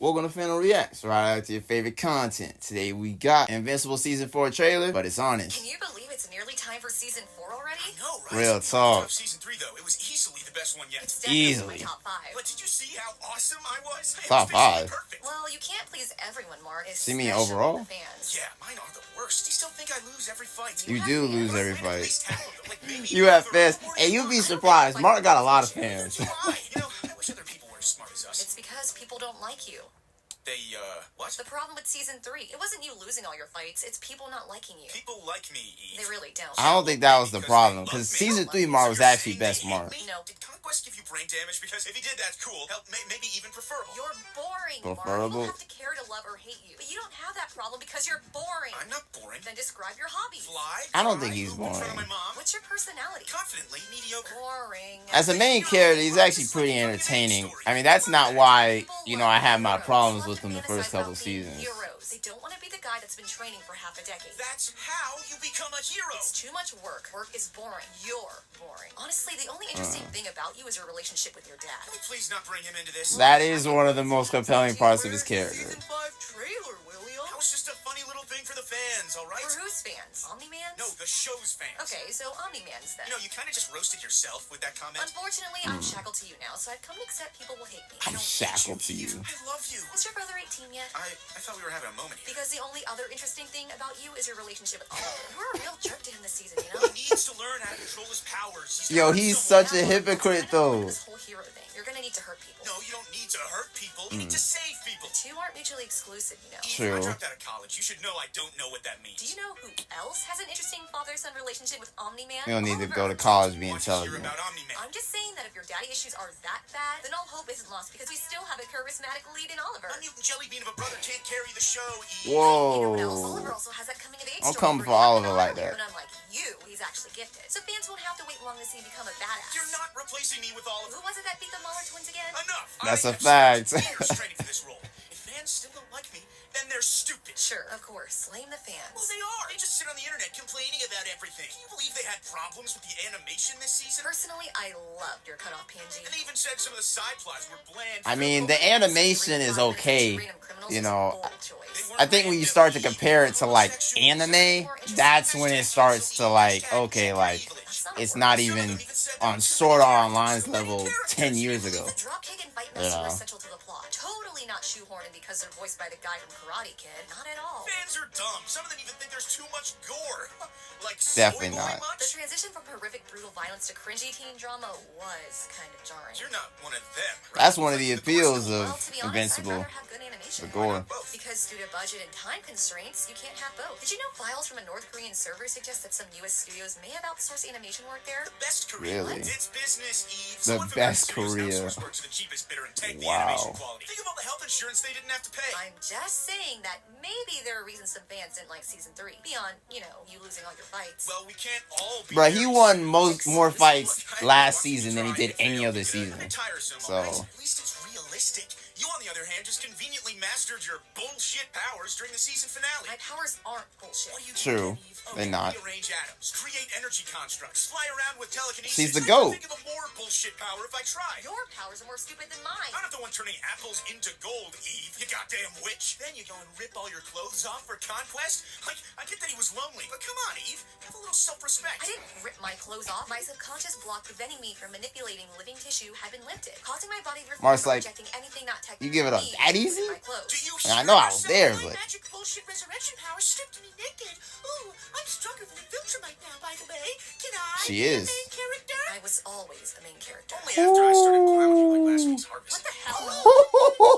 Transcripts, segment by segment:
Welcome to Final Reacts, right after your favorite content. Today we got Invincible Season 4 trailer, but it's honest. Can you believe it's nearly time for Season 4 already? I know, right? Real talk. Season 3, though, it was easily the best one yet. It's definitely Easily. my top 5. But did you see how awesome I was? Top 5? Perfect. Well, you can't please everyone, Mark. See me overall? The fans. Yeah, mine are the worst. You still think I lose every fight? You do lose every At fight. least half of them, like maybe You have they're fans, more and you'd be smart. surprised. Mark got a lot of fans. Why? You know, I wish other people were as smart as us. It's because people don't like you. They, what? The problem with Season 3, it wasn't you losing all your fights, it's people not liking you. People like me, Eve. They really don't. I don't think that was the problem, because Season 3 Mark was actually best Mark. No. Did Conquest give you brain damage? Because if he did, that's cool. Hell, maybe even preferable. You're boring, Preferable? Mark. People have to care to love or hate you. But you don't have that problem because you're boring. I'm not boring. Then describe your hobbies. Fly? I don't think cry, he's poop in front of boring. my mom. What's your personality? Confidently mediocre. Boring. As a main character, he's actually pretty entertaining. I mean, that's not why, I have my problems with him the first couple seasons. Heroes. They don't want to be the guy that's been training for half a decade. That's how you become a hero. It's too much work. Work is boring. You're boring. Honestly, the only interesting thing about you is your relationship with your dad. Can we please not bring him into this? That is one of the most compelling parts of his character. Season 5 trailer, William. That was just a funny little thing for the fans, all right? For whose fans? Omni-Man's? No, the show's fans. Okay, so Omni-Man's then. You know, you kind of just roasted yourself with that comment. Unfortunately, I'm shackled to you now, so I've come to accept people will hate me. I don't Shackled to hate you. I love you. Is your brother 18 yet? I thought we were having a moment here. Because the only other interesting thing about you is your relationship with Oliver. You're a real jerk to him this season, you know? He needs to learn how to control his powers. Yo, he's such a hypocrite though. This whole hero thing. You're gonna need to hurt people. No, you don't need to hurt people. You need to save people. The two aren't mutually exclusive, you know. True. I dropped out of college. You should know I don't know what that means. Do you know who else has an interesting father-son relationship with Omni-Man? You don't need to Oliver. go to college to be Want to hear intelligent. about Omni-Man? I'm just saying that if your daddy issues are that bad, then all hope isn't lost because we still have a charismatic lead in Oliver. My mutant jelly bean of a brother can't carry the show, Eve. You know what else? Whoa. Oliver also has that coming of age Don't story come where for he had Oliver an like army, that. But unlike you, he's actually gifted. So fans won't have to wait long to see him become a badass. You're not replacing me with Oliver. Who was it that beat the Mahler twins again? Enough. That's I a have fact. spent years training for this role. If fans still don't like me, then they're stupid. Sure, of course. Blame the fans. Well, they are. They just sit on the internet complaining about everything. Can you believe they had problems with the animation this season? Personally, I loved your cutoff Panji. And they even said some of the side plots were bland. I mean, the animation is okay, you know. I think when you start to compare it to like anime, that's when it starts to like, okay, like it's not even on Sword Art Online's level 10 years ago. The dropkick and fight You moves know. are essential to the plot. Totally not shoehorned in because they're voiced by the guy from Karate Kid. Not at all. Fans are dumb. Some of them even think there's too much gore. Like Definitely soy boy not. much? The transition from horrific, brutal violence to cringy teen drama was kind of jarring. You're not one of them, right? That's one of the appeals Well, of to be honest, I'd Invincible. rather have good animation. The gore. Because due to budget and time constraints, you can't have both. Did you know files from a North Korean server suggest that some U.S. studios may have outsourced animation work there? The best Korea. Really? It's business, Eve. The So if best American Korea. studios outsource work to the cheapest bidder and take the Wow. animation quality. Think of all the health insurance they didn't have to pay. I'm just saying that maybe there are reasons some fans didn't like season 3 beyond, you know, you losing all your fights. Well, we can't all be Bruh, he very won serious. more Listen, fights look, I last watched season you than he try did and any fail other good. season. Kinda tiresome, So- all right? At least it's realistic. You, on the other hand, just conveniently mastered your bullshit powers during the season finale. My powers aren't bullshit. What do you True. do, Eve? They're not. Rearrange atoms, create energy constructs, fly around with telekinesis. She's the I GOAT. can think of a more bullshit power if I tried. Your powers are more stupid than mine. I'm not the one turning apples into gold, Eve, you goddamn witch. Then you go and rip all your clothes off for Conquest? Like, I get that he was lonely, but come on, Eve. Have a little self-respect. I didn't rip my clothes off. My subconscious block preventing me from manipulating living tissue had been lifted, causing my body to refrain Mark's from like, rejecting anything not technically you give it up me that in easy? my clothes. Do you And I know I was there, my but magic bullshit resurrection power stripped me naked. Ooh, I'm stronger than a Viltrumite now, by the way. Can I She be is. the main character? I was always the main character. Only after I started clowning you like last week's harvest. What the hell?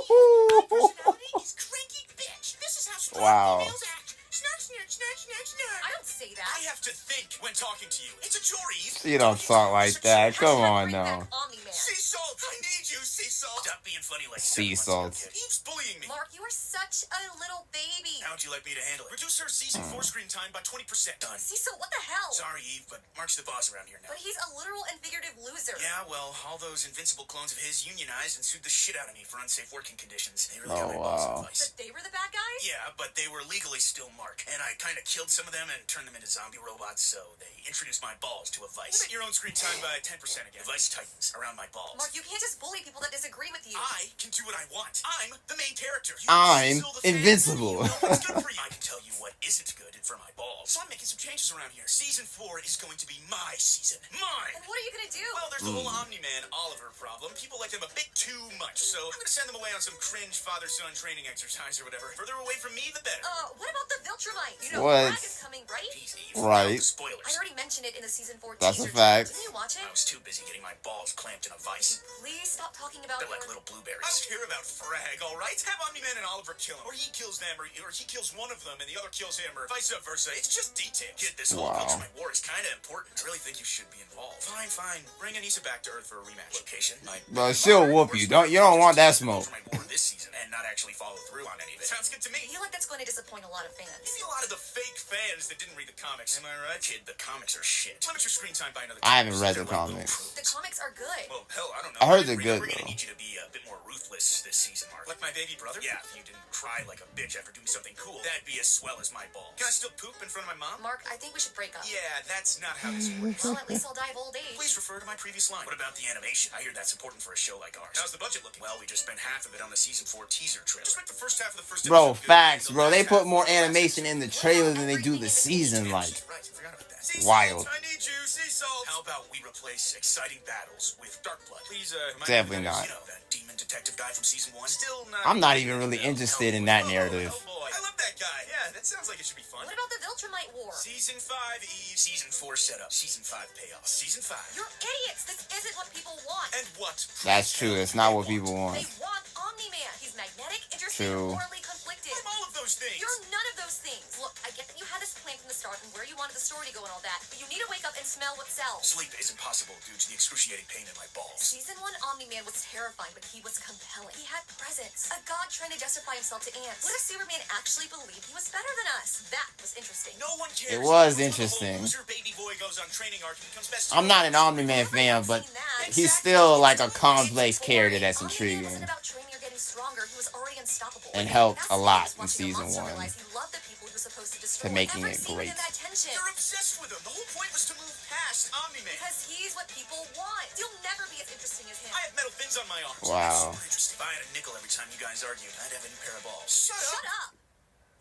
Personality is cranky bitch. This is how strong Wow. females act. Snark, snark, snark, snark, snark. I don't say that. I have to think when talking to you. It's a chore, Eve. you don't talk like that. Come on now. Omni-Man. Sea salt. I need you, sea salt. Stop being funny like Sea 7 salt. months ago, kid. Eve's bullying me. Mark, you are such a little baby. How would you like me to handle it? Reduce her season 4 screen time by 20%. Done. Cecil, what the hell? Sorry, Eve, but Mark's the boss around here now. But he's a literal and figurative loser. Yeah, well, all those Invincible clones of his unionized and sued the shit out of me for unsafe working conditions. They really Oh, got my balls wow. in place. But they were the bad guys? Yeah, but they were legally still Mark. And I kind of killed some of them and turned them into zombie robots, so they introduced my balls to a vice. Limit your own screen time by 10% again. The vice tightens around my balls. Mark, you can't just bully people that disagree with you. I can do what I want. I'm the main character. I'm still the fan. invincible. You know what's good for you. I can tell you what isn't good for my balls. So I'm making some changes around here. Season 4 is going to be my season. Mine! And what are you gonna do? Well, there's the whole Omni-Man Oliver problem. People like them a bit too much, so I'm gonna send them away on some cringe father-son training exercise or whatever. Further away from me, the better. What about the Viltrumite? You know, What? Thragg is coming, right? Jeez, Eve. Right. Spoilers. I already mentioned it in the season 4 That's a teaser fact. trailer. Didn't you watch it? I was too busy getting my balls clamped in a vice. Please stop talking about They're like little blueberries. I don't care about Thragg, alright? Have Omni-Man and Oliver kill him. Or he kills them, or he kills one of them and the other kills him, or vice versa. It's just detail. Kid, this whole Wow. Viltrumite war is kind of important. I really think you should be involved. Fine. Bring Anissa back to Earth for a rematch. Location? But she'll whoop you. You don't want that smoke. Viltrumite war this season and not actually follow through on any of it. Sounds good to me. I feel like that's going to disappoint a lot of fans. Maybe a lot of the fake fans that didn't read the comics. Am I right? Kid, the comics are shit. Limit your screen time by another I haven't 10%. read the They're like comics. The comics are good. Well, hell, I don't know. I heard they're good, We're gonna though. need you to be a bit more ruthless this season, Mark. Like my baby brother? Yeah, if you didn't cry like a bitch after doing something cool, that'd be as swell as my balls. Can I still poop in front of my mom? Mark, I think we should break up. Yeah, that's not how this works. Well, at least I'll die of old age. Please refer to my previous line. What about the animation? I hear that's important for a show like ours. How's the budget looking? Well, we just spent half of it on the season 4 teaser trailer. Just make the first half of the first Bro, episode good, facts, and the bro. They last put half more the last animation in the trailer than they do the season. Like, Right, I forgot about that. Sea wild. salt, I need you, sea salt. How about we replace exciting battles with dark blood? Please, Definitely not. You know, that demon detective guy from season 1. Still not. I'm not even really interested in that narrative. Hellboy. I love that guy. Yeah, that sounds like it should be fun. What about the Viltrumite war? Season 5, Eve. Season 4 setup. Season 5 payoff. Season 5. You're idiots. This isn't what people want. And what? That's true. It's not what people want. They want Omni-Man. He's magnetic, interesting, True. morally conflicted. I'm all of those things. You're none of those things. Look, I get that you had this plan from the start and where you wanted the story to go and all that, but you need to wake up and smell what sells. Sleep isn't possible due to the excruciating pain in my balls. Season 1 Omni-Man was terrifying, but he was compelling. He had presence. A god trying to justify himself to ants. What if Superman actually believed he was better than us? That was interesting. No one cares. It was The whole interesting. loser baby boy goes on training arc and becomes best I'm not an Omni-Man fan, but he's still like a complex character that's Omni-Man intriguing. wasn't about training or getting stronger. He was already unstoppable. And helped That's a why lot he was in watching season the monster 1 realize he loved the people he was supposed to destroy. to making Every it scene great. in that tension. They're obsessed with him. The whole point was to move past Omni-Man. Because he's what people want. You'll never be as interesting as him. I have metal fins on my arms. Wow. Super interesting. If I had a nickel every time you guys argued, I'd have a new pair of balls. Shut up. Shut up.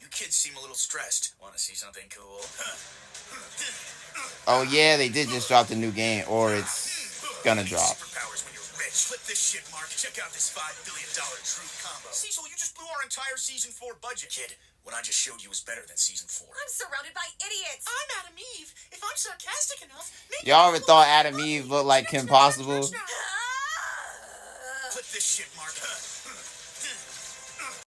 You kids seem a little stressed. Want to see something cool? Oh yeah, they did just drop the new game, or it's gonna drop. Superpowers when you're rich. Flip this shit, Mark. Check out this $5 billion truth combo. Cecil, you just blew our entire season 4 budget. Kid, what I just showed you was better than season 4. I'm surrounded by idiots. I'm Adam Eve. If I'm sarcastic enough, maybe Y'all ever thought Adam Eve looked like Kim Possible? Flip this shit, Mark.